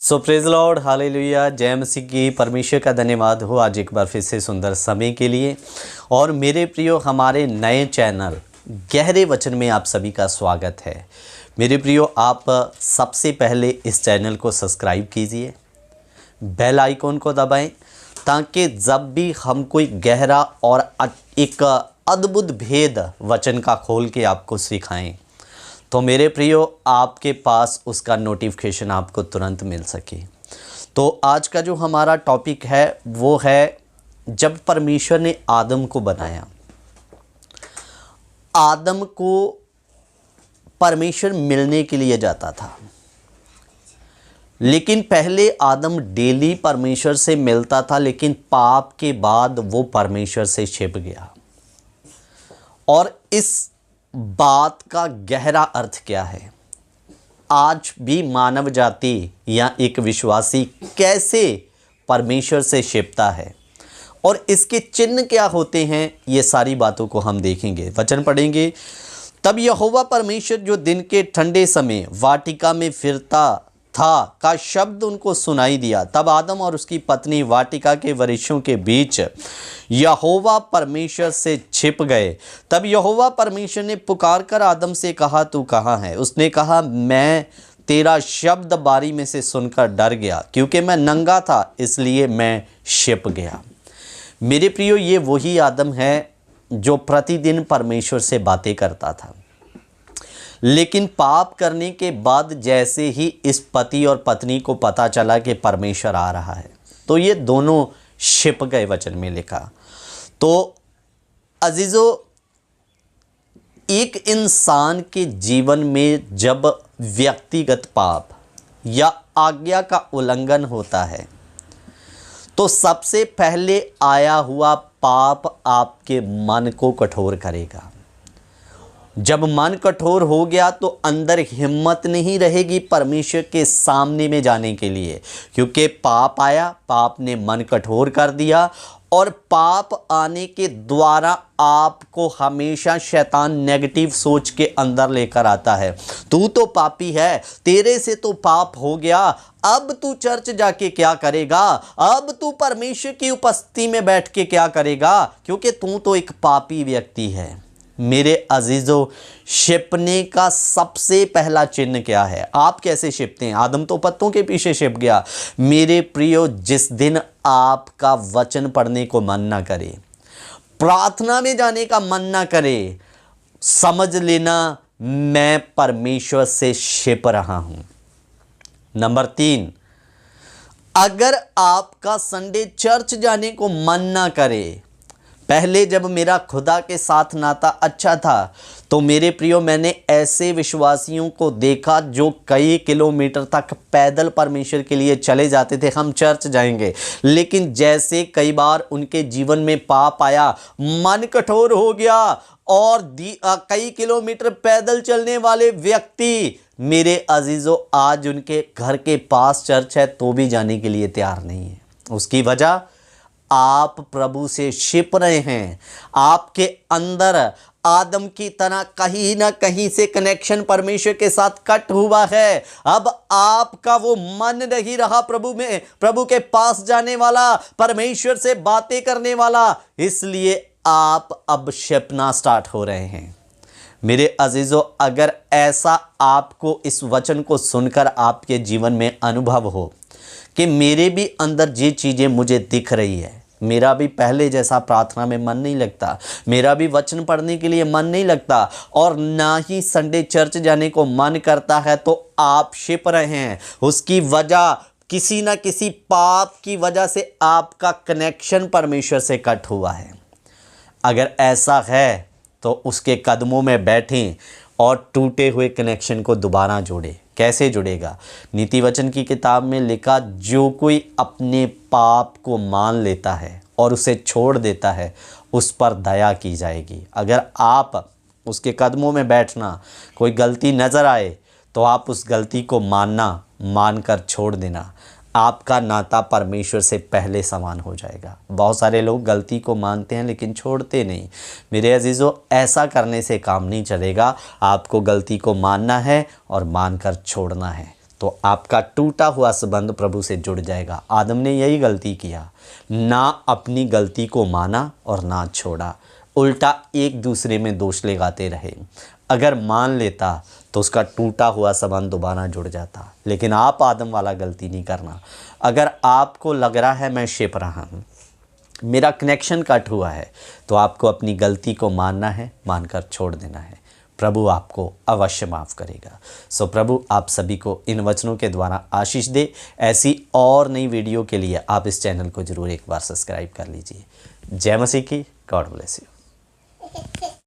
सो praise Lord, hallelujah, जय मसीह की। परमेश्वर का धन्यवाद हो आज एक बार फिर से सुंदर समय के लिए। और मेरे प्रियो, हमारे नए चैनल गहरे वचन में आप सभी का स्वागत है। मेरे प्रियो, आप सबसे पहले इस चैनल को सब्सक्राइब कीजिए, बेल आइकॉन को दबाएं, ताकि जब भी हम कोई गहरा और एक अद्भुत भेद वचन का खोल के आपको सिखाएं, तो मेरे प्रियो आपके पास उसका नोटिफिकेशन आपको तुरंत मिल सके। तो आज का जो हमारा टॉपिक है वो है, जब परमेश्वर ने आदम को बनाया, आदम को परमेश्वर मिलने के लिए जाता था, लेकिन पहले आदम डेली परमेश्वर से मिलता था, लेकिन पाप के बाद वो परमेश्वर से छिप गया। और इस बात का गहरा अर्थ क्या है? आज भी मानव जाति या एक विश्वासी कैसे परमेश्वर से छिपता है और इसके चिन्ह क्या होते हैं, ये सारी बातों को हम देखेंगे। वचन पढ़ेंगे। तब यहोवा परमेश्वर जो दिन के ठंडे समय वाटिका में फिरता था का शब्द उनको सुनाई दिया। तब आदम और उसकी पत्नी वाटिका के वृक्षों के बीच यहोवा परमेश्वर से छिप गए। तब यहोवा परमेश्वर ने पुकार कर आदम से कहा, तू कहाँ है? उसने कहा, मैं तेरा शब्द बारी में से सुनकर डर गया, क्योंकि मैं नंगा था, इसलिए मैं छिप गया। मेरे प्रियो, ये वही आदम है जो प्रतिदिन परमेश्वर से बातें करता था, लेकिन पाप करने के बाद जैसे ही इस पति और पत्नी को पता चला कि परमेश्वर आ रहा है, तो ये दोनों छिप गए। वचन में लिखा। तो अजीजों, एक इंसान के जीवन में जब व्यक्तिगत पाप या आज्ञा का उल्लंघन होता है, तो सबसे पहले आया हुआ पाप आपके मन को कठोर करेगा। जब मन कठोर हो गया तो अंदर हिम्मत नहीं रहेगी परमेश्वर के सामने में जाने के लिए, क्योंकि पाप आया, पाप ने मन कठोर कर दिया। और पाप आने के द्वारा आपको हमेशा शैतान नेगेटिव सोच के अंदर लेकर आता है। तू तो पापी है, तेरे से तो पाप हो गया, अब तू चर्च जाके क्या करेगा? अब तू परमेश्वर की उपस्थिति में बैठ के क्या करेगा? क्योंकि तू तो एक पापी व्यक्ति है। मेरे अजीजों, छिपने का सबसे पहला चिन्ह क्या है? आप कैसे छिपते हैं? आदम तो पत्तों के पीछे छिप गया। मेरे प्रियो, जिस दिन आपका वचन पढ़ने को मन ना करे, प्रार्थना में जाने का मन ना करे, समझ लेना मैं परमेश्वर से छिप रहा हूं। नंबर 3, अगर आपका संडे चर्च जाने को मन ना करे, पहले जब मेरा खुदा के साथ नाता अच्छा था, तो मेरे प्रियो, मैंने ऐसे विश्वासियों को देखा जो कई किलोमीटर तक पैदल परमेश्वर के लिए चले जाते थे, हम चर्च जाएंगे, लेकिन जैसे कई बार उनके जीवन में पाप आया, मन कठोर हो गया और कई किलोमीटर पैदल चलने वाले व्यक्ति, मेरे अजीजों, आज उनके घर के पास चर्च है तो भी जाने के लिए तैयार नहीं है। उसकी वजह, आप प्रभु से छिप रहे हैं। आपके अंदर आदम की तरह कहीं ना कहीं से कनेक्शन परमेश्वर के साथ कट हुआ है। अब आपका वो मन नहीं रहा प्रभु के पास जाने वाला, परमेश्वर से बातें करने वाला, इसलिए आप अब छिपना स्टार्ट हो रहे हैं। मेरे अजीजों, अगर ऐसा आपको इस वचन को सुनकर आपके जीवन में अनुभव हो कि मेरे भी अंदर ये चीज़ें मुझे दिख रही है, मेरा भी पहले जैसा प्रार्थना में मन नहीं लगता, मेरा भी वचन पढ़ने के लिए मन नहीं लगता, और ना ही संडे चर्च जाने को मन करता है, तो आप छिप रहे हैं। उसकी वजह, किसी ना किसी पाप की वजह से आपका कनेक्शन परमेश्वर से कट हुआ है। अगर ऐसा है तो उसके कदमों में बैठें और टूटे हुए कनेक्शन को दोबारा जोड़ें। कैसे जुड़ेगा? नीति वचन की किताब में लिखा, जो कोई अपने पाप को मान लेता है और उसे छोड़ देता है, उस पर दया की जाएगी। अगर आप उसके कदमों में बैठना, कोई गलती नज़र आए तो आप उस गलती को मानकर छोड़ देना, आपका नाता परमेश्वर से पहले समान हो जाएगा। बहुत सारे लोग गलती को मानते हैं लेकिन छोड़ते नहीं। मेरे अजीज़ों, ऐसा करने से काम नहीं चलेगा। आपको गलती को मानना है और मानकर छोड़ना है। तो आपका टूटा हुआ संबंध प्रभु से जुड़ जाएगा। आदम ने यही गलती किया, ना अपनी गलती को माना और ना छोड़ा, उल्टा एक दूसरे में दोष लगाते रहे। अगर मान लेता तो उसका टूटा हुआ संबंध दोबारा जुड़ जाता। लेकिन आप आदम वाला गलती नहीं करना। अगर आपको लग रहा है मैं छिप रहा हूँ, मेरा कनेक्शन कट हुआ है, तो आपको अपनी गलती को मानना है, मानकर छोड़ देना है। प्रभु आपको अवश्य माफ़ करेगा। सो प्रभु आप सभी को इन वचनों के द्वारा आशीष दे। ऐसी और नई वीडियो के लिए आप इस चैनल को ज़रूर एक बार सब्सक्राइब कर लीजिए। जय मसीह की। God bless you.